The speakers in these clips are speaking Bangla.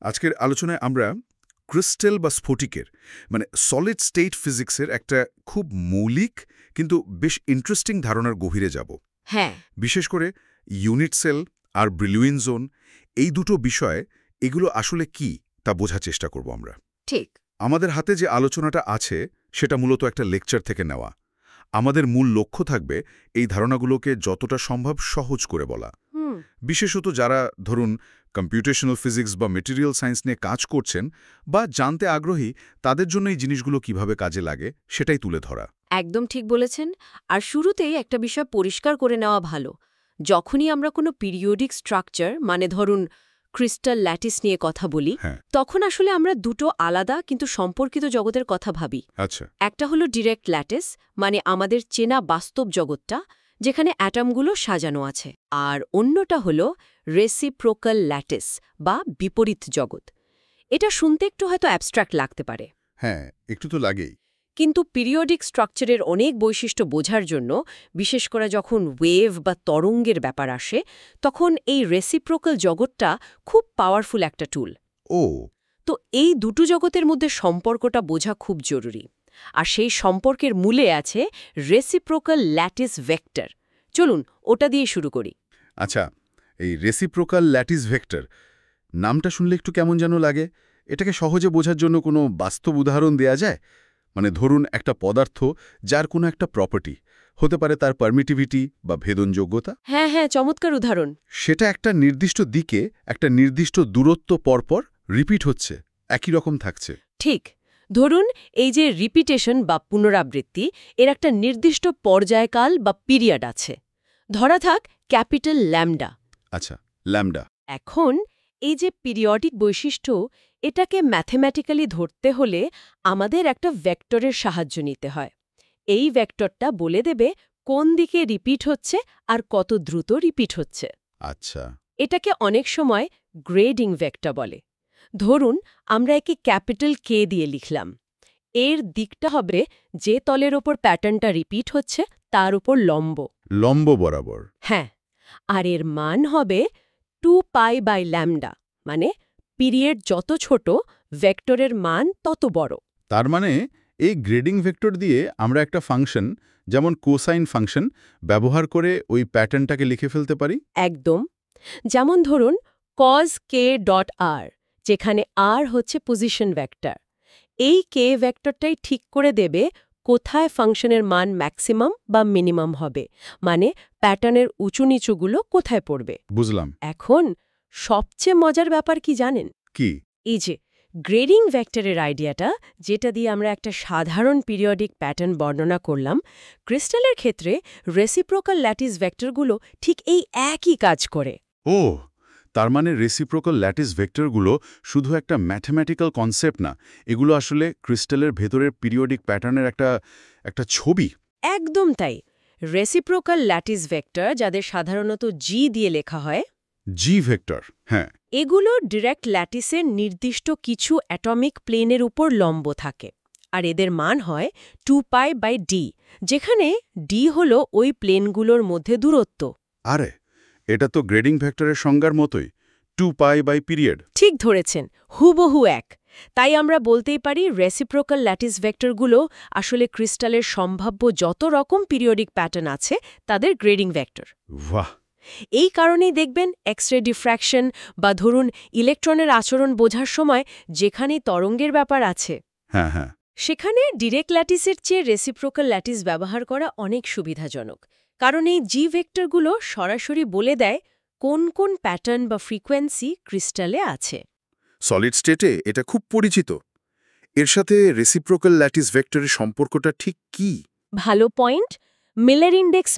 আজকের আলোচনায় আমরা ক্রিস্টাল বা স্ফটিকের সলিড স্টেট ফিজিক্সের একটা খুব মৌলিক কিন্তু বেশ ইন্টারেস্টিং ধারণার গভীরে যাব। হ্যাঁ, বিশেষ করে ইউনিট সেল আর ব্রিলুইন জোন, এই দুটো বিষয় এগুলো আসলে কি তা বোঝার চেষ্টা করব আমরা। ঠিক। আমাদের হাতে যে আলোচনাটা আছে সেটা মূলত একটা লেকচার থেকে নেওয়া। আমাদের মূল লক্ষ্য থাকবে এই ধারণাগুলোকে যতটা সম্ভব সহজ করে বলা। হুম, বিশেষত যারা ধরুন কম্পিউটেশনাল ফিজিক্স বা মেটেরিয়াল সায়েন্স নিয়ে কাজ করছেন বা জানতে আগ্রহী, তাদের জন্য এই জিনিসগুলো কিভাবে কাজে লাগে সেটাই তুলে ধরা। একদম ঠিক বলেছেন। আর শুরুতেই একটা বিষয় পরিষ্কার করে নেওয়া ভালো। যখনই আমরা কোনো পিরিয়ডিক স্ট্রাকচার ধরুন ক্রিস্টাল ল্যাটিস নিয়ে কথা বলি, হ্যাঁ, তখন আসলে আমরা দুটো আলাদা কিন্তু সম্পর্কিত জগতের কথা ভাবি। আচ্ছা, একটা হলো ডিরেক্ট ল্যাটিস, আমাদের চেনা বাস্তব জগৎটা, যেখানে অ্যাটমগুলো সাজানো আছে। আর অন্যটা হলো রেসিপ্রোকাল ল্যাটিস বা বিপরীত জগৎ। এটা শুনতে একটু হয়তো অ্যাবস্ট্রাক্ট লাগতে পারে, হ্যাঁ, একটু তো লাগেই। কিন্তু পিরিয়ডিক স্ট্রাকচারের অনেক বৈশিষ্ট্য বোঝার জন্য, বিশেষ করে যখন ওয়েভ বা তরঙ্গের ব্যাপার আসে, তখন এই রেসিপ্রোকাল জগৎটা খুব পাওয়ারফুল একটা টুল। ও, তো এই দুটো জগতের মধ্যে সম্পর্কটা বোঝা খুব জরুরি। আর সেই সম্পর্কের মূলে আছে রেসিপ্রোকাল ল্যাটিস ভেক্টর। চলুন ওটা দিয়ে শুরু করি। আচ্ছা, এই রেসিপ্রোকাল ল্যাটিস ভেক্টর নামটা শুনলে একটু কেমন যেন লাগে। এটাকে সহজে বোঝার জন্য কোনো বাস্তব উদাহরণ দেয়া যায়? ধরুন একটা পদার্থ যার কোনো একটা প্রপার্টি হতে পারে, তার পারমিটিভিটি বা ভেদনযোগ্যতা, হ্যাঁ হ্যাঁ, চমৎকার উদাহরণ। সেটা একটা নির্দিষ্ট দিকে একটা নির্দিষ্ট দূরত্ব পরপর রিপিট হচ্ছে, একই রকম থাকছে। ঠিক। ধরুন এই যে রিপিটেশন বা পুনরাবৃত্তি, এর একটা নির্দিষ্ট পর্যায়কাল বা পিরিয়ড আছে। ধরা থাক ক্যাপিটাল ল্যামডা। আচ্ছা, ল্যামডা। এখন এই যে পিরিয়ডিক বৈশিষ্ট্য, এটাকে ম্যাথমেটিক্যালি ধরতে হলে আমাদের একটা ভেক্টরের সাহায্য নিতে হয়। এই ভেক্টরটা বলে দেবে কোন দিকে রিপিট হচ্ছে আর কত দ্রুত রিপিট হচ্ছে। আচ্ছা, এটাকে অনেক সময় গ্রেডিং ভেক্টর বলে। ধরুন আমরা একে ক্যাপিটাল কে দিয়ে লিখলাম। এর দিকটা হবে যে তলের ওপর প্যাটার্নটা রিপিট হচ্ছে তার উপর লম্ব। লম্ব বরাবর। হ্যাঁ, আর এর মান হবে 2π/λ, পিরিয়ড যত ছোট, ভেক্টরের মান তত বড়। তার এই গ্রেডিং ভেক্টর দিয়ে আমরা একটা ফাংশন, যেমন কোসাইন ফাংশন, ব্যবহার করে ওই প্যাটার্নটাকে লিখে ফেলতে পারি। একদম। যেমন ধরুন cos k.r, যেখানে r হচ্ছে পজিশন ভেক্টর। এই কে ভেক্টরটাই ঠিক করে দেবে কোথায় ফাংশনের মান ম্যাক্সিমাম বা মিনিমাম হবে, প্যাটার্নের উঁচু নিচুগুলো কোথায় পড়বে। বুঝলাম। এখন সবচেয়ে মজার ব্যাপার কি জানেন? কি? এই যে গ্রেডিং ভেক্টরের আইডিয়াটা, যেটা দিয়ে আমরা একটা সাধারণ পিরিয়ডিক প্যাটার্ন বর্ণনা করলাম, ক্রিস্টালের ক্ষেত্রে রেসিপ্রোকাল ল্যাটিস ভেক্টরগুলো ঠিক এই একই কাজ করে। ও, তার রেসিপ্রোকাল ল্যাটিস ভেক্টরগুলো শুধু একটা ম্যাথমেটিক্যাল কনসেপ্ট না, এগুলো আসলে ক্রিস্টালের ভেতরের পিরিয়ডিক প্যাটার্নের একটা ছবি। একদম তাই। রেসিপ্রোকাল ল্যাটিস ভেক্টর, যাদের সাধারণত জি দিয়ে লেখা হয়, জি ভেক্টর, হ্যাঁ, এগুলো ডিরেক্ট ল্যাটিসের নির্দিষ্ট কিছু অ্যাটমিক প্লেনের উপর লম্ব থাকে। আর এদের মান হয় 2π/d, যেখানে ডি হল ওই প্লেনগুলোর মধ্যে দূরত্ব। আরে, এটা তো গ্রেডিং ভেক্টরের সংজ্ঞার মতোই, 2π/পিরিয়ড। ঠিক ধরেছেন, হুবহু এক। তাই আমরা বলতেই পারি রেসিপ্রোকাল ল্যাটিস ভেক্টরগুলো আসলে ক্রিস্টালের সম্ভাব্য যত রকম পিরিয়ডিক প্যাটার্ন আছে তাদের গ্রেডিং ভেক্টর। বাহ! এই কারণেই দেখবেন এক্স-রে ডিফ্র্যাকশন বা ধরুন ইলেকট্রনের আচরণ বোঝার সময় যেখানেই তরঙ্গের ব্যাপার আছে, হ্যাঁ হ্যাঁ, সেখানে ডিরেক্ট ল্যাটিসের চেয়ে রেসিপ্রোকাল ল্যাটিস ব্যবহার করা অনেক সুবিধাজনক। কারণ এই জি ভেক্টরগুলো সরাসরি বলে দেয় কোন কোন প্যাটার্ন বা ফ্রিকোয়েন্সি ক্রিস্টালে আছে। সলিড স্টেটে এটা খুব পরিচিত। এর সাথে রেসিপ্রোকাল ল্যাটিস ভেক্টরের সম্পর্কটা ঠিক কি? ভালো পয়েন্ট। Miller index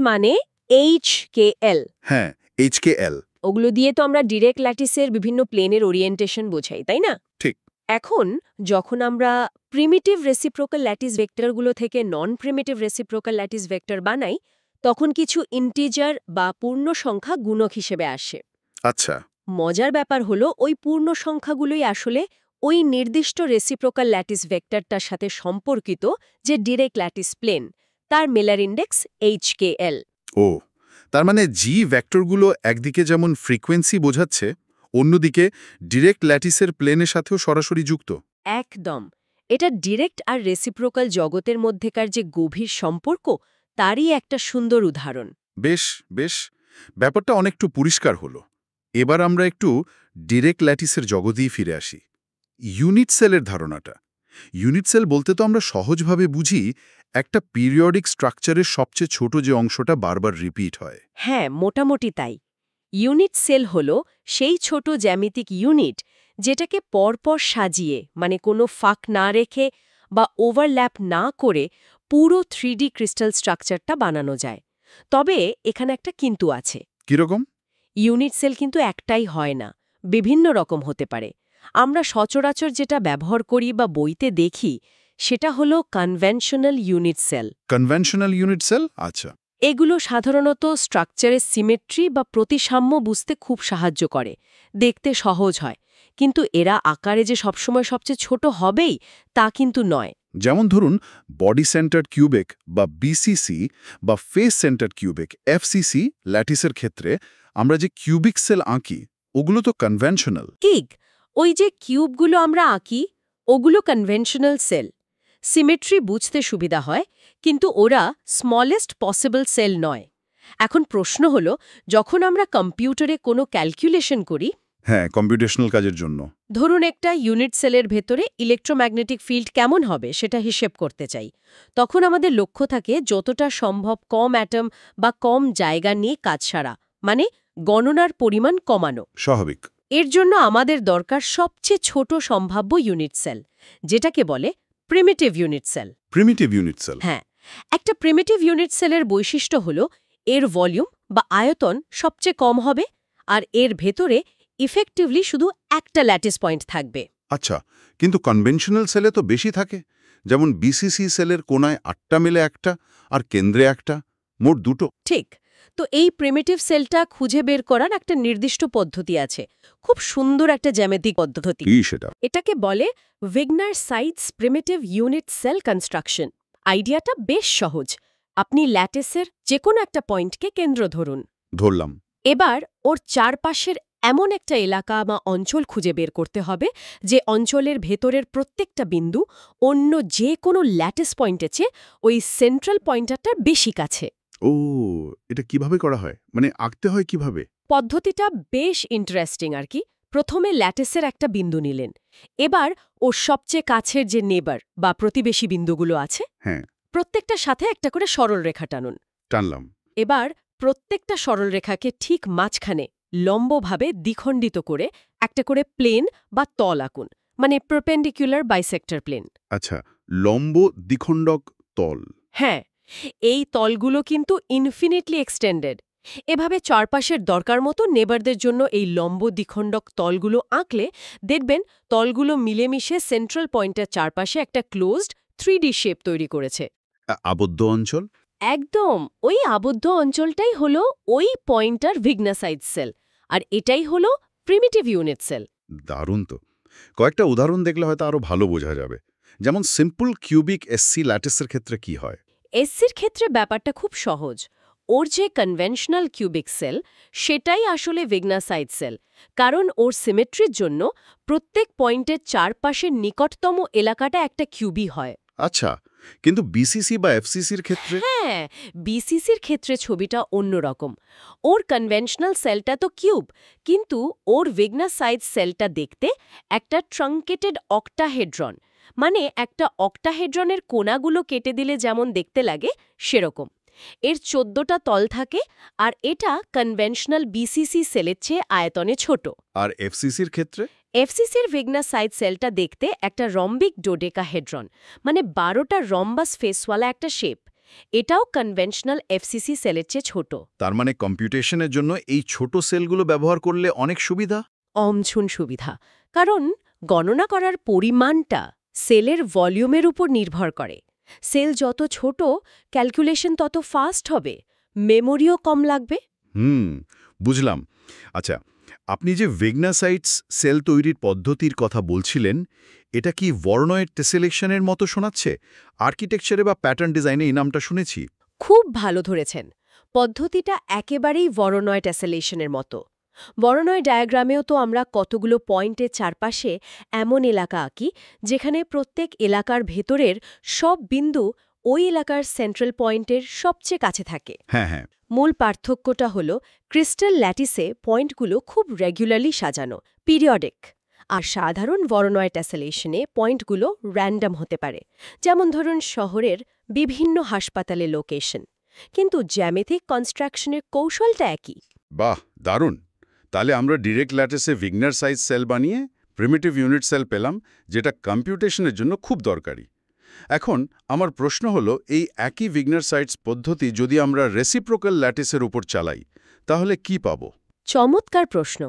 HKL। হ্যাঁ, HKL। ওগুলো দিয়ে তো আমরা ডিরেক্ট ল্যাটিসের বিভিন্ন প্লেনের ওরিয়েন্টেশন বোঝাই, তাই না? ঠিক। এখন যখন আমরা প্রিমিটিভ রেসিপ্রোকাল ল্যাটিস ভেক্টরগুলো থেকে নন প্রিমিটিভ রেসিপ্রোকাল ল্যাটিস ভেক্টর বানাই, তখন কিছু ইন্টিজার বা পূর্ণ সংখ্যা গুণক হিসেবে আসে। আচ্ছা, মজার ব্যাপার হলো ওই পূর্ণ সংখ্যাগুলোই আসলে ওই নির্দিষ্ট রেসিপ্রোকাল ল্যাটিস ভেক্টরটার সাথে সম্পর্কিত যে ডিরেক্ট ল্যাটিস প্লেন, তার মিলার ইন্ডেক্স HKL। ও, তার জি ভেক্টরগুলো একদিকে যেমন ফ্রিকোয়েন্সি বোঝাচ্ছে, অন্যদিকে ডিরেক্ট ল্যাটিসের প্লেনের সাথেও সরাসরি যুক্ত। একদম। এটা ডিরেক্ট আর রেসিপ্রোকাল জগতের মধ্যেকার যে গভীর সম্পর্ক, তারই একটা সুন্দর উদাহরণ। বেশ বেশ, ব্যাপারটা অনেকটু পরিষ্কার হলো। এবার আমরা একটু ডিরেক্ট ল্যাটিসের জগতেই ফিরে আসি। ইউনিট সেলের ধারণাটা। ইউনিট সেল বলতে তো আমরা সহজভাবে বুঝি একটা পিরিয়ডিক স্ট্রাকচারের সবচেয়ে ছোট যে অংশটা বারবার রিপিট হয়। হ্যাঁ, মোটামুটি তাই। ইউনিট সেল হল সেই ছোট জ্যামিতিক ইউনিট যেটাকে পরপর সাজিয়ে, মানে কোনো ফাঁক না রেখে বা ওভারল্যাপ না করে পুরো 3D ক্রিস্টাল স্ট্রাকচারটা বানানো যায়। তবে এখানে একটা কিন্তু আছে। কিরকম? ইউনিট সেল কিন্তু একটাই হয় না, বিভিন্ন রকম হতে পারে। আমরা সচরাচর যেটা ব্যবহার করি বা বইতে দেখি, সেটা হলো conventional unit cell. Conventional unit cell? আচ্ছা। এগুলো সাধারণত স্ট্রাকচারের সিমেট্রি বা প্রতিসাম্য বুঝতে খুব সাহায্য করে, দেখতে সহজ হয়। কিন্তু এরা আকারে যে সবসময় সবচেয়ে ছোট হবেই তা কিন্তু নয়। যেমন ধরুন বডি সেন্টার্ড কিউবিক বা বিসিসি বা ফেস সেন্টার্ড কিউবিক এফসিসি ল্যাটিসের ক্ষেত্রে আমরা যে কিউবিক সেল আঁকি ওগুলো তো কনভেনশনাল। ঠিক, ওই যে কিউবগুলো আমরা আঁকি, ওগুলো কনভেনশনাল সেল। সিমেট্রি বুঝতে সুবিধা হয়, কিন্তু ওরা স্মলেস্ট পসিবল সেল নয়। এখন প্রশ্ন হলো, যখন আমরা কম্পিউটারে কোনো ক্যালকুলেশন করি, হ্যাঁ, কম্পিউটেশনাল কাজের জন্য। ধরুন একটা ইউনিট সেলের ভেতরে ইলেকট্রোম্যাগনেটিক ফিল্ড কেমন হবে সেটা হিসেব করতে চাই, তখন আমাদের লক্ষ্য থাকে যতটা সম্ভব কম অ্যাটম বা কম জায়গা নিয়ে কাজ সারা, মানে গণনার পরিমাণ কমানো। স্বাভাবিক। এর জন্য আমাদের দরকার সবচেয়ে ছোট সম্ভাব্য ইউনিট সেল, যেটাকে বলে primitive unit cell. Primitive unit cell. হ্যাঁ, একটা প্রিমিটিভ ইউনিট সেলের বৈশিষ্ট্য হল এর ভলিউম বা আয়তন সবচেয়ে কম হবে, আর এর ভেতরে ইফেক্টিভলি শুধু একটা ল্যাটিস পয়েন্ট থাকবে। আচ্ছা, কিন্তু কনভেনশনাল সেলে তো বেশি থাকে। যেমন বিসিসি সেলের কোনায় 8টা মিলে একটা আর কেন্দ্রে একটা, মোট 2টো। ঠিক। তো এই প্রিমিটিভ সেলটা খুঁজে বের করার একটা নির্দিষ্ট পদ্ধতি আছে, খুব সুন্দর একটা জ্যামিতিক পদ্ধতি। কি সেটা? এটাকে বলে Wigner Seitz primitive unit cell construction. আইডিয়াটা বেশ সহজ। আপনি ল্যাটিসের যে কোনো একটা পয়েন্টকে কেন্দ্র ধরুন। ধরলাম। এবার ওর চারপাশের এমন একটা এলাকা বা অঞ্চল খুঁজে বের করতে হবে যে অঞ্চলের ভেতরের প্রত্যেকটা বিন্দু অন্য যে কোনো ল্যাটিস পয়েন্টের চেয়ে ওই সেন্ট্রাল পয়েন্টারটার বেশি কাছে। ও, এটা কিভাবে করা হয়? মানে আঁকতে হয় কিভাবে? পদ্ধতিটা বেশ ইন্টারেস্টিং আর কি। প্রথমে ল্যাটিসের একটা বিন্দু নিলেন। এবার ওর সবচেয়ে কাছের যে নেবার বা প্রতিবেশী বিন্দুগুলো আছে, হ্যাঁ। প্রত্যেকটার সাথে একটা করে সরল রেখা টানুন। টানলাম। এবার প্রত্যেকটা সরলরেখাকে ঠিক মাঝখানে লম্বভাবে দ্বিখণ্ডিত করে একটা করে প্লেন বা তল আঁকুন, মানে পারপেন্ডিকুলার বাইসেক্টর প্লেন। আচ্ছা, লম্ব দ্বিখণ্ডক তল। হ্যাঁ, এই তলগুলো কিন্তু ইনফিনিটলি এক্সটেন্ডেড। এভাবে চারপাশের দরকার মতো নেবারদের জন্য এই লম্ব দ্বিখণ্ডক তলগুলো আঁকলে দেখবেন তলগুলো মিলেমিশে সেন্ট্রাল পয়েন্টের চারপাশে একটা ক্লোজড 3D শেপ তৈরি করেছে। আবদ্ধ অঞ্চল? একদম, ওই আবদ্ধ অঞ্চলটাই হলো ওই পয়েন্টার ভিগনাসাইড সেল, আর এটাই হলো প্রিমিটিভ ইউনিট সেল। দারুণ তো। কয়েকটা উদাহরণ দেখলে হয়তো আরো ভালো বোঝা যাবে। যেমন সিম্পল কিউবিক এসসি ল্যাটিসের ক্ষেত্রে কি হয়? এসসির ক্ষেত্রে ব্যাপারটা খুব সহজ। ওর যে কনভেনশনাল কিউবিক সেল, সেটাই আসলে ভিগনাসাইড সেল, কারণ ওর সিমেট্রির জন্য প্রত্যেক পয়েন্টের চারপাশের নিকটতম এলাকাটা একটা কিউবই হয়। আচ্ছা, কিন্তু বিসিসি বা এফসিসির ক্ষেত্রে? হ্যাঁ, বিসিসির ক্ষেত্রে ছবিটা অন্যরকম। ওর কনভেনশনাল সেলটা তো কিউব, কিন্তু ওর ভিগনাসাইড সেলটা দেখতে একটা ট্রাঙ্কেটেড অক্টাহেড্রন, মানে একটা অক্টাহেড্রনের কোণাগুলো কেটে দিলে যেমন দেখতে লাগে সেরকম। এর 14টা তল থাকে, আর এটা কনভেনশনাল বিসিসি সেলের চেয়ে আয়তনে ছোট। আর এফসিসির ক্ষেত্রে? এফসিসির ভিগনাসাইড সেলটা দেখতে একটা রম্বিক ডোডেকাহেড্রন, মানে 12টা রম্বাস ফেসওয়ালা একটা শেপ। এটাও কনভেনশনাল এফসিসি সেলের চেয়ে ছোট। তার মানে কম্পিউটেশনের জন্য এই ছোট সেলগুলো ব্যবহার করলে অনেক সুবিধা? অমছুন সুবিধা, কারণ গণনা করার পরিমাণটা সেলের ভলিউমের উপর নির্ভর করে। সেল যত ছোট, ক্যালকুলেশন তত ফাস্ট হবে, মেমোরিও কম লাগবে। বুঝলাম। আচ্ছা, আপনি যে ভিগনাসাইটস সেল তৈরির পদ্ধতির কথা বলছিলেন, এটা কি ভরনয়েড টেসেলেকশনের মতো শোনাচ্ছে? আর্কিটেকচারে বা প্যাটার্ন ডিজাইনে এই নামটা শুনেছি। খুব ভালো ধরেছেন। পদ্ধতিটা একেবারেই ভরনয়েড টেসেলেশনের মতো। বরনয় ডায়াগ্রামেও তো আমরা কতগুলো পয়েন্টের চারপাশে এমন এলাকা আঁকি যেখানে প্রত্যেক এলাকার ভেতরের সব বিন্দু ওই এলাকার সেন্ট্রাল পয়েন্টের সবচেয়ে কাছে থাকে। হ্যাঁ হ্যাঁ মূল পার্থক্যটা হলো ক্রিস্টাল ল্যাটিসে পয়েন্টগুলো খুব রেগুলারলি সাজানো, পিরিয়ডিক, আর সাধারণ বরনয় টেসেলেশনে পয়েন্টগুলো র্যান্ডম হতে পারে, যেমন ধরুন শহরের বিভিন্ন হাসপাতালের লোকেশন। কিন্তু জ্যামিতিক কনস্ট্রাকশনের কৌশলটা একই। বাহ, দারুণ। তাহলে আমরা ডিরেক্ট ল্যাটিসে ভিগনার সাইজ সেল বানিয়ে প্রিমিটিভ ইউনিট সেল পেলাম, যেটা কম্পিউটেশনের জন্য খুব দরকারি। এখন আমার প্রশ্ন হলো, এই একই ভিগনার সাইজ পদ্ধতি যদি আমরা রেসিপ্রোকাল ল্যাটিসের উপর চালাই, তাহলে কি পাবো? চমৎকার প্রশ্ন।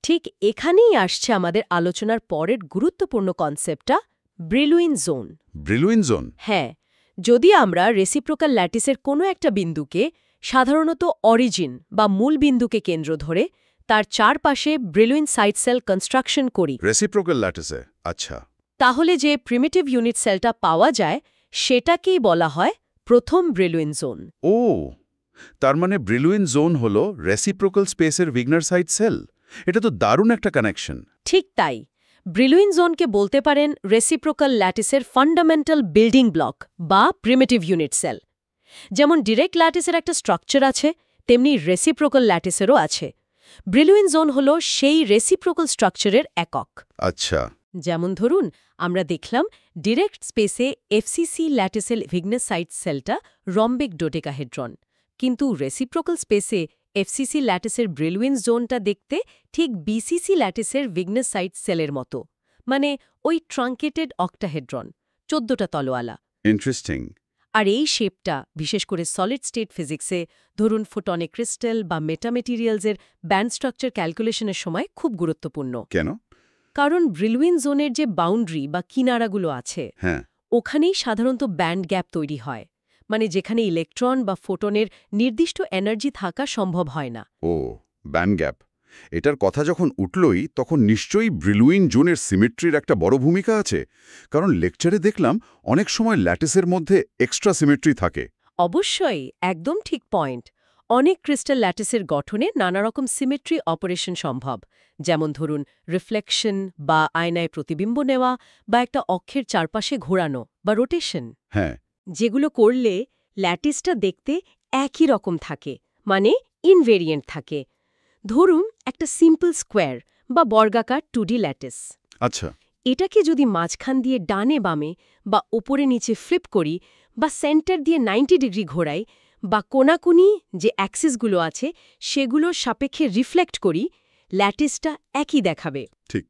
ঠিক এখানেই আসছে আমাদের আলোচনার পরের গুরুত্বপূর্ণ কনসেপ্টটা, ব্রিলুইন জোন। Brillouin zone? হ্যাঁ, যদি আমরা রেসিপ্রোকাল ল্যাটিসের কোনো একটা বিন্দুকে, সাধারণত অরিজিন বা মূল বিন্দুকে কেন্দ্র ধরে তার চারপাশে ব্রিলুইন সাইড সেল কনস্ট্রাকশন করি, রেসিপ্রোকাল ল্যাটিসে? আচ্ছা। তাহলে যে প্রিমিটিভ ইউনিট সেলটা পাওয়া যায় সেটাকেই বলা হয় প্রথম ব্রিলুইন জোন। ও, তার মানে ব্রিলুইন জোন হলো রেসিপ্রোকাল স্পেসের ভিগনার সাইড সেল। এটা তো দারুণ একটা কানেকশন। ঠিক তাই। ব্রিলুইন জোনকে বলতে পারেন রেসিপ্রোকাল ল্যাটিসের ফান্ডামেন্টাল বিল্ডিং ব্লক বা প্রিমিটিভ ইউনিট সেল। যেমন ডিরেক্ট ল্যাটিসের একটা স্ট্রাকচার আছে, তেমনি রেসিপ্রোকাল ল্যাটিসেরও আছে। ব্রিলুইন জোন হল সেই রেসিপ্রোকাল স্ট্রাকচারের একক। আচ্ছা। যেমন ধরুন, আমরা দেখলাম ডিরেক্ট স্পেসে এফসিসি ল্যাটিসের ভিগনাস সাইড সেলটা রম্বিক ডোডেকাহেড্রন, কিন্তু রেসিপ্রোকাল স্পেসে এফসিসি ল্যাটিসের ব্রিলুইন জোনটা দেখতে ঠিক বিসিসি ল্যাটিসের ভিগনাস সাইড সেলের মতো, মানে ওই ট্রাঙ্কেটেড অক্টাহেড্রন, 14টা তলোয়ালা। ইন্টারেস্টিং। আর এই শেপটা বিশেষ করে সলিড স্টেট ফিজিক্সে, ধরুন ফোটনিক ক্রিস্টাল বা মেটামেটেরিয়ালসের ব্যান্ড স্ট্রাকচার ক্যালকুলেশনের সময় খুব গুরুত্বপূর্ণ। কেন? কারণ ব্রিলুইন জোনের যে বাউন্ডারি বা কিনারাগুলো আছে, হ্যাঁ, ওখানেই সাধারণত ব্যান্ড গ্যাপ তৈরি হয়, মানে যেখানে ইলেকট্রন বা ফোটনের নির্দিষ্ট এনার্জি থাকা সম্ভব হয় না। ও, ব্যান্ড গ্যাপ। এটার কথা যখন উঠলই, তখন নিশ্চয়ই ব্রিলুইন জোনের সিমেট্রির একটা বড় ভূমিকা আছে। কারণ লেকচারে দেখলাম অনেক সময় ল্যাটিসের মধ্যে এক্সট্রা সিমেট্রি থাকে। অবশ্যই, একদম ঠিক পয়েন্ট। অনেক ক্রিস্টাল ল্যাটিসের গঠনে নানা রকম সিমেট্রি অপারেশন সম্ভব, যেমন ধরুন রিফ্লেকশন বা আয়নায় প্রতিবিম্ব নেওয়া বা একটা অক্ষের চারপাশে ঘোরানো বা রোটেশন। হ্যাঁ। যেগুলো করলে ল্যাটিসটা দেখতে একই রকম থাকে, মানে ইনভেরিয়েন্ট থাকে। ধরুন একটা সিম্পল স্কোয়ার বা বর্গাকার 2D ল্যাটিস। আচ্ছা। এটাকে যদি মাঝখান দিয়ে ডানে বামে বা ওপরে নিচে ফ্লিপ করি, বা সেন্টার দিয়ে 90 ডিগ্রি ঘোরাই, বা কোনাকুনি যে অ্যাক্সিসগুলো আছে সেগুলোর সাপেক্ষে রিফ্লেক্ট করি, ল্যাটিসটা একই দেখাবে। ঠিক।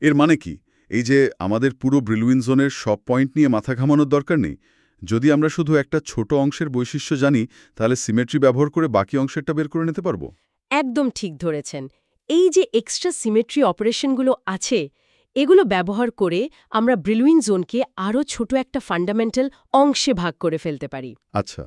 এর মানে কি, এই যে আমাদের পুরো ব্রিলুইন জোনের সব পয়েন্ট নিয়ে মাথা ঘামানোর দরকার নেই? যদি আমরা শুধু একটা ছোট অংশের বৈশিষ্ট্য জানি, তাহলে সিমেট্রি ব্যবহার করে বাকি অংশেরটা বের করে নিতে পারবো? একদম ঠিক ধরেছেন। এই যে এক্সট্রা সিমেট্রি অপারেশনগুলো আছে, এগুলো ব্যবহার করে আমরা ব্রিলুইন জোনকে আরও ছোট একটা ফান্ডামেন্টাল অংশে ভাগ করে ফেলতে পারি। আচ্ছা।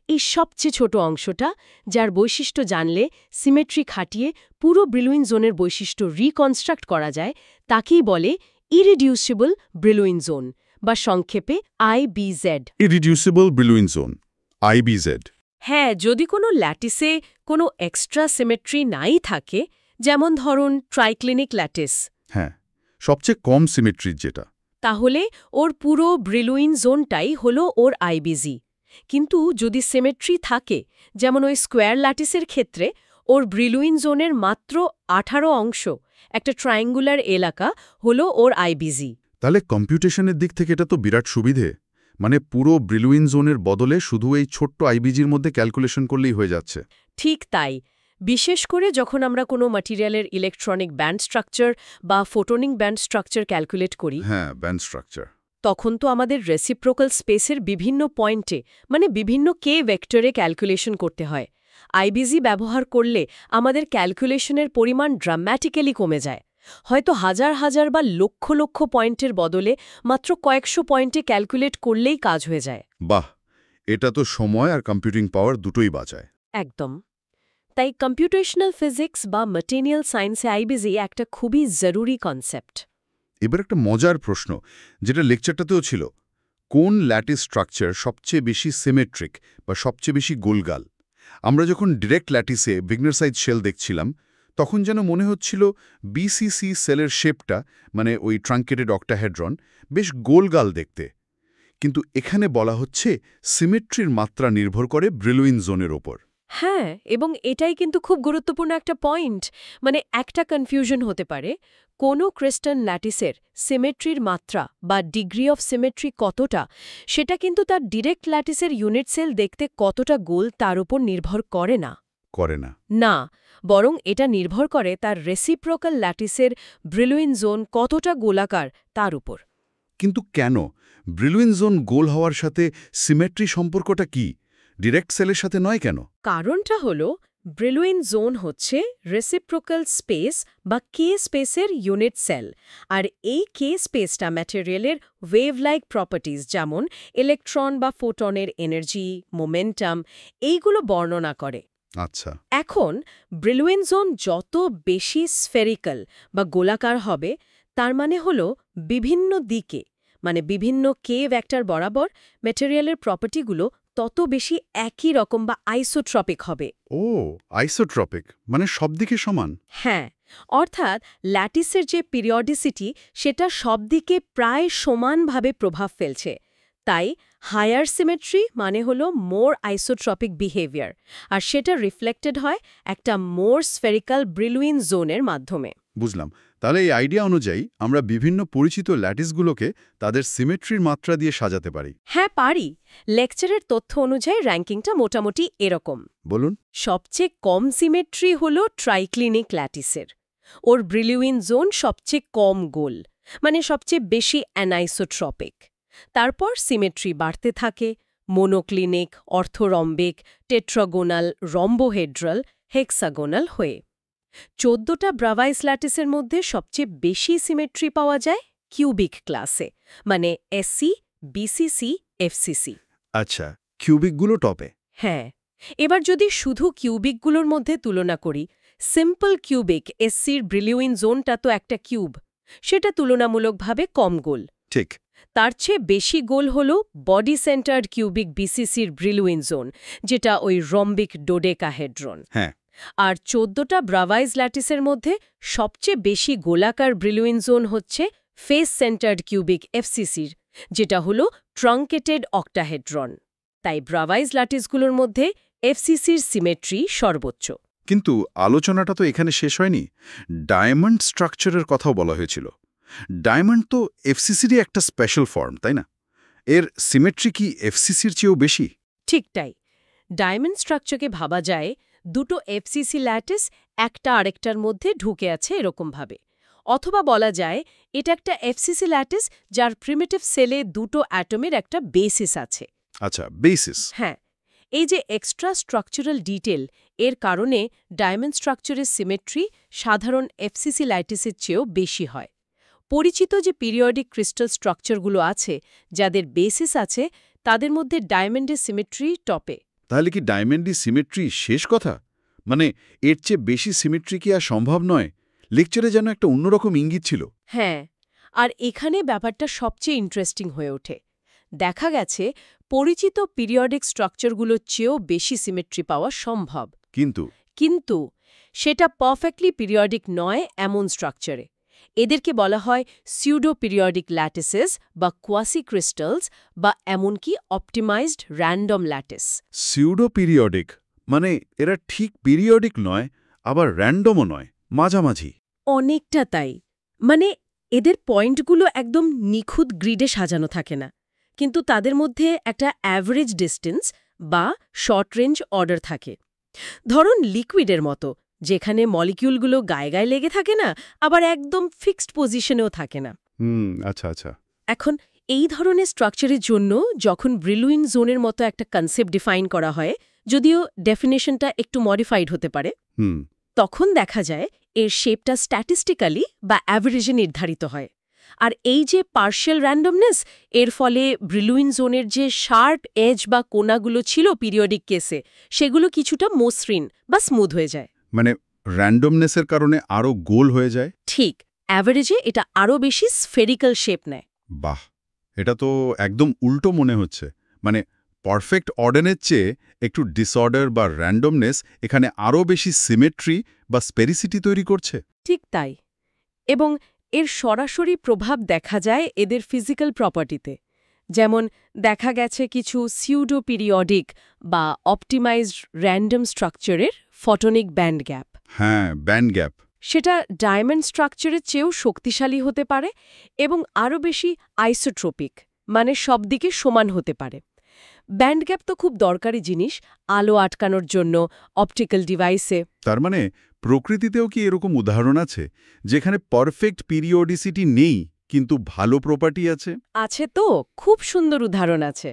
এই সবচেয়ে ছোট অংশটা, যার বৈশিষ্ট্য জানলে সিমেট্রি খাটিয়ে পুরো ব্রিলুইন জোনের বৈশিষ্ট্য রিকনস্ট্রাক্ট করা যায়, তাকেই বলে ইরিডিউসিবল ব্রিলুইন জোন, বা সংক্ষেপে IBZ। Irreducible Brillouin zone, IBZ। হ্যাঁ, যদি কোনো ল্যাটিসে কোনো এক্সট্রা সিমেট্রি নাই থাকে, যেমন ধরুন ট্রাইক্লিনিক ল্যাটিস, হ্যাঁ, সবচেয়ে কম সিমেট্রির যেটা, তাহলে ওর পুরো ব্রিলুইন জোনটাই হলো ওর IBZ। কিন্তু যদি সিমেট্রি থাকে, যেমন ওই স্কোয়ার ল্যাটিসের ক্ষেত্রে, ওর ব্রিলুইন জোনের মাত্র 18 অংশ, একটা ট্রায়াঙ্গুলার এলাকা, হলো ওর IBZ। তাহলে কম্পিউটেশনের দিক থেকে এটা তো বিরাট সুবিধে। মানে পুরো ব্রিলুইন জোনের বদলে শুধু এই ছোট্ট IBGর মধ্যে ক্যালকুলেশন করলেই হয়ে যাচ্ছে। ঠিক তাই। বিশেষ করে যখন আমরা কোনো ম্যাটেরিয়ালের ইলেকট্রনিক ব্যান্ড স্ট্রাকচার বা ফোটনিক ব্যান্ড স্ট্রাকচার ক্যালকুলেট করি, হ্যাঁ, ব্যান্ড স্ট্রাকচার। তখন তো আমাদের রেসিপ্রোকাল স্পেসের বিভিন্ন পয়েন্টে, মানে বিভিন্ন কে ভেক্টরে ক্যালকুলেশন করতে হয়। IBZ ব্যবহার করলে আমাদের ক্যালকুলেশনের পরিমাণ ড্রামাটিক্যালি কমে যায়। হয়তো হাজার হাজার বা লক্ষ লক্ষ পয়েন্টের বদলে মাত্র কয়েকশো পয়েন্টে ক্যালকুলেট করলেই কাজ হয়ে যায়। বাহ, এটা তো সময় আর কম্পিউটিং পাওয়ার দুটোই বাঁচায়। একদম। তাই কম্পিউটেশনাল ফিজিক্স বা ম্যাটেরিয়াল সায়েন্সে IBZ একটা খুবই জরুরি কনসেপ্ট। এবার একটা মজার প্রশ্ন, যেটা লেকচারটাতেও ছিল। কোন ল্যাটিস স্ট্রাকচার সবচেয়ে বেশি সিমেট্রিক বা সবচেয়ে বেশি গোলগাল? আমরা যখন ডিরেক্ট ল্যাটিসে ভিগনার সাইজ শেল দেখছিলাম, তখন যেন মনে হচ্ছিল বিসিসি সেলের শেপটা, মানে ওই ট্রাঙ্কেটেড অক্টাহেড্রন, বেশ গোলগাল দেখতে। কিন্তু এখানে বলা হচ্ছে সিমেট্রির মাত্রা নির্ভর করে ব্রিলুইন জোনের ওপর। হ্যাঁ, এবং এটাই কিন্তু খুব গুরুত্বপূর্ণ একটা পয়েন্ট। মানে একটা কনফিউশন হতে পারে, কোনো ক্রিস্টাল ল্যাটিসের সিমেট্রির মাত্রা বা ডিগ্রি অফ সিমেট্রি কতটা, সেটা কিন্তু তার ডিরেক্ট ল্যাটিসের ইউনিট সেল দেখতে কতটা গোল তার উপর নির্ভর করে না। করে না? না, বরং এটা নির্ভর করে তার রেসিপ্রোকাল ল্যাটিসের ব্রিলুইন জোন কতটা গোলাকার তার উপর। কিন্তু কেন? ব্রিলুইন জোন গোল হওয়ার সাথে সিমেট্রি সম্পর্কটা কি? ডিরেক্ট সেলের সাথে নয় কেন? কারণটা হলো, ব্রিলুইন জোন হচ্ছে রেসিপ্রোকাল স্পেস বা কে স্পেসের ইউনিট সেল, আর এই কে স্পেসটা ম্যাটেরিয়ালের ওয়েভ লাইক প্রপার্টিজ, যেমন ইলেকট্রন বা ফোটনের এনার্জি, মোমেন্টাম, এইগুলো বর্ণনা করে। আচ্ছা। এখন ব্রিলুইন জোন যত বেশি স্ফেরিক্যাল বা গোলাকার হবে, তার মানে হলো বিভিন্ন দিকে, মানে বিভিন্ন কে ভেক্টর বরাবর ম্যাটেরিয়ালের প্রপার্টিগুলো তত বেশি একই রকম বা আইসোট্রপিক হবে। ও, আইসোট্রপিক, মানে সব দিকে সমান। হ্যাঁ, অর্থাৎ ল্যাটিসের যে পিরিয়ডিসিটি, সেটা সব দিকে প্রায় সমানভাবে প্রভাব ফেলছে। তাই হায়ার সিমেট্রি মানে হলো মোর আইসোট্রপিক বিহেভিয়ার, আর সেটা রিফ্লেক্টেড হয় একটা মোর স্ফেরিক্যাল ব্রিলুইন জোনের মাধ্যমে। বুঝলাম। তাহলে এই আইডিয়া অনুযায়ী আমরা বিভিন্ন পরিচিত ল্যাটিসগুলোকে তাদের সিমেট্রির মাত্রা দিয়ে সাজাতে পারি। হ্যাঁ, পারি। লেকচারের তথ্য অনুযায়ী র্যাঙ্কিংটা মোটামুটি এরকম। বলুন। সবচেয়ে কম সিমেট্রি হল ট্রাইক্লিনিক ল্যাটিসের। ওর ব্রিলুইন জোন সবচেয়ে কম গোল, মানে সবচেয়ে বেশি অ্যানাইসোট্রপিক। তারপর সিমেট্রি বাড়তে থাকে মোনোক্লিনিক, অর্থোরম্বিক, টেট্রাগোনাল, রম্বোহেড্রাল, হেক্সাগোনাল হয়ে। 14টা ব্রাভাইস ল্যাটিসের মধ্যে সবচেয়ে বেশি সিমেট্রি পাওয়া যায় কিউবিক ক্লাসে, মানে এসসি, বিসিসি, এফসিসি। আচ্ছা, কিউবিকগুলো টপে। হ্যাঁ, এবার যদি শুধু কিউবিকগুলোর মধ্যে তুলনা করি, সিম্পল কিউবিক এসসির ব্রিলুইন জোনটা তো একটা কিউব, সেটা তুলনামূলকভাবে কম গোল। ঠিক। তার চেয়ে বেশি গোল হল বডি সেন্টার্ড কিউবিক বিসিসির ব্রিলুইন জোন, যেটা ওই রম্বিক ডোডেকাহেড্রন। হ্যাঁ। আর 14টা ব্রাভাইস ল্যাটিসের মধ্যে সবচেয়ে বেশি গোলাকার ব্রিলুইন জোন হচ্ছে ফেস সেন্টার্ড কিউবিক এফসিসির, যেটা হলো ট্রাঙ্কেটেড অক্টাহেড্রন। তাই ব্রাভাইস ল্যাটিসগুলোর মধ্যে এফসিসির সিমেট্রি সর্বোচ্চ। কিন্তু আলোচনাটা তো এখানে শেষ হয়নি। ডায়মন্ড স্ট্রাকচারের কথাও বলা হয়েছিল। ডায়মন্ড তো এফসিসিরই একটা স্পেশাল ফর্ম, তাই না? এর সিমেট্রি কি এফসিসির চেয়েও বেশি? ঠিক তাই। ডায়মন্ড স্ট্রাকচারকে ভাবা যায় দুটো এফসিসি ল্যাটিস একটা আরেকটার মধ্যে ঢুকে আছে এরকমভাবে। অথবা বলা যায় এটা একটা এফসিসি ল্যাটিস যার প্রিমিটিভ সেলে দুটো অ্যাটমের একটা বেসিস আছে। আচ্ছা, বেসিস। হ্যাঁ, এই যে এক্সট্রা স্ট্রাকচারাল ডিটেল, এর কারণে ডায়মন্ড স্ট্রাকচারের সিমেট্রি সাধারণ এফসিসি ল্যাটিসের চেয়েও বেশি হয়। পরিচিত যে পিরিয়ডিক ক্রিস্টাল স্ট্রাকচারগুলো আছে, যাদের বেসিস আছে, তাদের মধ্যে ডায়মন্ডের সিমেট্রি টপে। তাহলে কি ডায়মন্ডই সিমেট্রি শেষ কথা? মানে এর চেয়ে বেশি সিমেট্রি কি আর সম্ভব নয়? লেকচারে যেন একটা অন্যরকম ইঙ্গিত ছিল। হ্যাঁ, আর এখানে ব্যাপারটা সবচেয়ে ইন্টারেস্টিং হয়ে ওঠে। দেখা গেছে পরিচিত পিরিয়ডিক স্ট্রাকচারগুলোর চেয়েও বেশি সিমেট্রি পাওয়া সম্ভব। কিন্তু সেটা পারফেক্টলি পিরিয়ডিক নয় এমন স্ট্রাকচারে। এদেরকে বলা হয় সিউডো পিরিয়ডিক ল্যাটিসেস বা কোয়াসি ক্রিস্টালস, বা এমনকি optimised random lattice. Pseudo periodic মানে এরা ঠিক পিরিয়ডিক নয়, আবার র্যান্ডমও নয়, মাঝামাঝি। অনেকটা তাই। মানে এদের পয়েন্টগুলো একদম নিখুঁত গ্রিডে সাজানো থাকে না, কিন্তু তাদের মধ্যে একটা অ্যাভারেজ ডিস্টেন্স বা শর্ট রেঞ্জ অর্ডার থাকে। ধরুন লিকুইডের মতো, যেখানে মলিকিউলগুলো গায়ে গায়ে লেগে থাকে না, আবার একদম ফিক্সড পজিশনেও থাকে না। আচ্ছা আচ্ছা। এখন এই ধরনের স্ট্রাকচারের জন্য যখন ব্রিলুইন জোনের মতো একটা কনসেপ্ট ডিফাইন করা হয়, যদিও ডেফিনেশনটা একটু মডিফাইড হতে পারে, তখন দেখা যায় এর শেপটা স্ট্যাটিস্টিক্যালি বা অ্যাভারেজে নির্ধারিত হয়। আর এই যে পার্শিয়াল র্যান্ডমনেস, এর ফলে ব্রিলুইন জোনের যে শার্প এজ বা কোণাগুলো ছিল পিরিয়ডিক কেসে, সেগুলো কিছুটা মসৃণ বা স্মুথ হয়ে যায়। মানে র্যান্ডমনেসের কারণে আরও গোল হয়ে যায়। ঠিক, অ্যাভারেজে এটা আরও বেশি স্ফেরিক্যাল শেপ নেয়। বাহ, এটা তো একদম উল্টো মনে হচ্ছে। মানে পারফেক্ট অর্ডারের চেয়ে একটু ডিসঅর্ডার বা র্যান্ডমনেস এখানে আরও বেশি সিমেট্রি বা স্পেরিসিটি তৈরি করছে। ঠিক তাই। এবং এর সরাসরি প্রভাব দেখা যায় এদের ফিজিক্যাল প্রপার্টিতে। যেমন দেখা গেছে কিছু সিউডো পিরিয়ডিক বা অপটিমাইজড র্যান্ডম স্ট্রাকচারের ফটোনিক ব্যান্ড গ্যাপ। হ্যাঁ, ব্যান্ড গ্যাপ। সেটা ডায়মন্ড স্ট্রাকচারের চেয়েও শক্তিশালী হতে পারে এবং আরও বেশি আইসোট্রপিক, মানে সব দিকে সমান হতে পারে। ব্যান্ড গ্যাপ তো খুব দরকারি জিনিস আলো আটকানোর জন্য অপটিক্যাল ডিভাইসে। তার মানে প্রকৃতিতেও কি এরকম উদাহরণ আছে যেখানে পারফেক্ট পিরিয়ডিসিটি নেই কিন্তু ভালো প্রপার্টি আছে? আছে তো, খুব সুন্দর উদাহরণ আছে।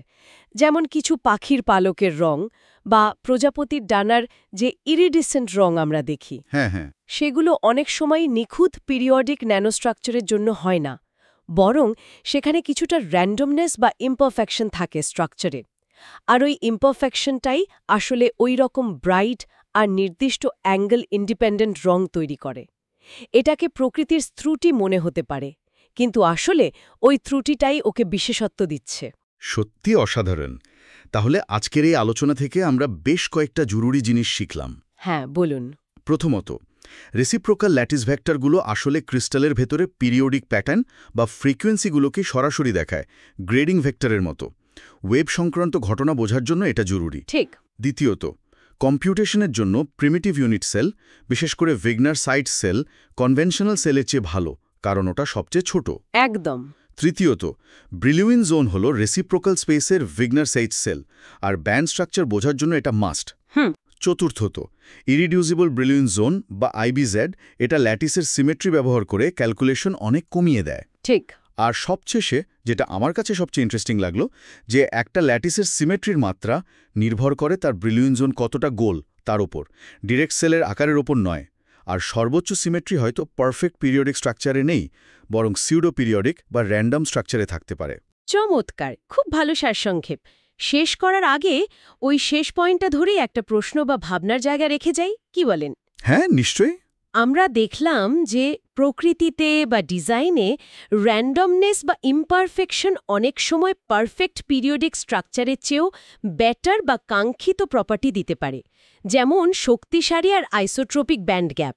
যেমন কিছু পাখির পালকের রং বা প্রজাপতির ডানার যে ইরিডিসেন্ট রং আমরা দেখি, হ্যাঁ হ্যাঁ। সেগুলো অনেক সময় নিখুঁত পিরিয়ডিক ন্যানোস্ট্রাকচারের জন্য হয় না, বরং সেখানে কিছুটা র্যান্ডমনেস বা ইমপারফেকশন থাকে স্ট্রাকচারে। আর ওই ইমপারফেকশনটাই আসলে ওই রকম ব্রাইট আর নির্দিষ্ট অ্যাঙ্গেল ইন্ডিপেন্ডেন্ট রং তৈরি করে। এটাকে প্রকৃতির ত্রুটি মনে হতে পারে, কিন্তু আসলে ওই ত্রুটিটাই ওকে বিশেষত্ব দিচ্ছে। সত্যি অসাধারণ। তাহলে আজকের এই আলোচনা থেকে আমরা বেশ কয়েকটা জরুরি জিনিস শিখলাম। হ্যাঁ, বলুন। প্রথমত, রেসিপ্রোকাল ল্যাটিস ভেক্টরগুলো আসলে ক্রিস্টালের ভেতরে পিরিয়ডিক প্যাটার্ন বা ফ্রিকোয়েন্সিগুলোকে সরাসরি দেখায়, গ্রেডিং ভেক্টরের মতো। ওয়েব সংক্রান্ত ঘটনা বোঝার জন্য এটা জরুরি। ঠিক। দ্বিতীয়ত, কম্পিউটেশনের জন্য প্রিমিটিভ ইউনিট সেল, বিশেষ করে ভিগনার সাইট সেল, কনভেনশনাল সেলের চেয়ে ভালো, কারণ ওটা সবচেয়ে ছোট। একদম। তৃতীয়ত, ব্রিলিউইন জোন হল রেসিপ্রোকাল স্পেসের ভিগনার সাইট সেল, আর ব্যান্ড স্ট্রাকচার বোঝার জন্য এটা মাস্ট। চতুর্থত, ইরিডিউসিবল ব্রিলিউইন জোন বা আইবিজেড, এটা ল্যাটিসের সিমেট্রি ব্যবহার করে ক্যালকুলেশন অনেক কমিয়ে দেয়। ঠিক। আর সবশেষে, যেটা আমার কাছে সবচেয়ে ইন্টারেস্টিং লাগলো, যে একটা ল্যাটিসের সিমেট্রির মাত্রা নির্ভর করে তার ব্রিলিউইন জোন কতটা গোল তার ওপর, ডিরেক্ট সেলের আকারের ওপর নয়। আর সর্বোচ্চ সিমেট্রি হয়তো পারফেক্ট পিরিয়ডিক স্ট্রাকচারে নেই, বরং সিউডো পিরিয়ডিক বা র্যান্ডম স্ট্রাকচারে থাকতে পারে। চমৎকার, খুব ভালো সারসংক্ষেপ। শেষ করার আগে ওই শেষ পয়েন্টটা ধরেই একটা প্রশ্ন বা ভাবনার জায়গা রেখে যাই, কি বলেন? হ্যাঁ, নিশ্চয়ই। আমরা দেখলাম যে প্রকৃতিতে বা ডিজাইনে র্যান্ডমনেস বা ইমপারফেকশন অনেক সময় পারফেক্ট পিরিয়ডিক স্ট্রাকচারের চেয়েও বেটার বা কাঙ্ক্ষিত প্রপার্টি দিতে পারে, যেমন শক্তিশালী আর আইসোট্রপিক ব্যান্ড গ্যাপ।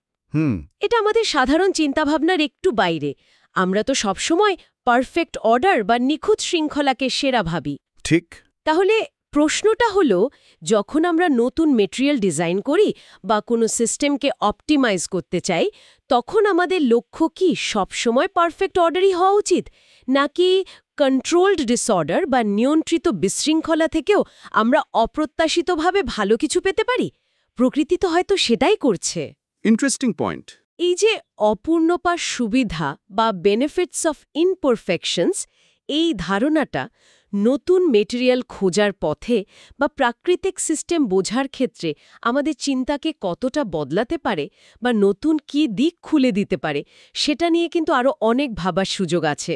এটা আমাদের সাধারণ চিন্তাভাবনার একটু বাইরে। আমরা তো সবসময় পারফেক্ট অর্ডার বা নিখুঁত শৃঙ্খলাকে সেরা ভাবি। ঠিক। তাহলে প্রশ্নটা হলো, যখন আমরা নতুন মেটেরিয়াল ডিজাইন করি বা কোনো সিস্টেমকে অপটিমাইজ করতে চাই, তখন আমাদের লক্ষ্য কি সবসময় পারফেক্ট অর্ডারই হওয়া উচিত, নাকি কন্ট্রোলড ডিসঅর্ডার বা নিয়ন্ত্রিত বিশৃঙ্খলা থেকেও আমরা অপ্রত্যাশিতভাবে ভালো কিছু পেতে পারি? প্রকৃতি তো হয়তো সেটাই করছে। Interesting point. এই যে অপূর্ণতার সুবিধা বা বেনিফিটস অফ ইমপারফেকশনস, এই ধারণাটা নতুন মেটেরিয়াল খোঁজার পথে বা প্রাকৃতিক সিস্টেম বোঝার ক্ষেত্রে আমাদের চিন্তাকে কতটা বদলাতে পারে বা নতুন কী দিক খুলে দিতে পারে, সেটা নিয়ে কিন্তু আরও অনেক ভাবার সুযোগ আছে।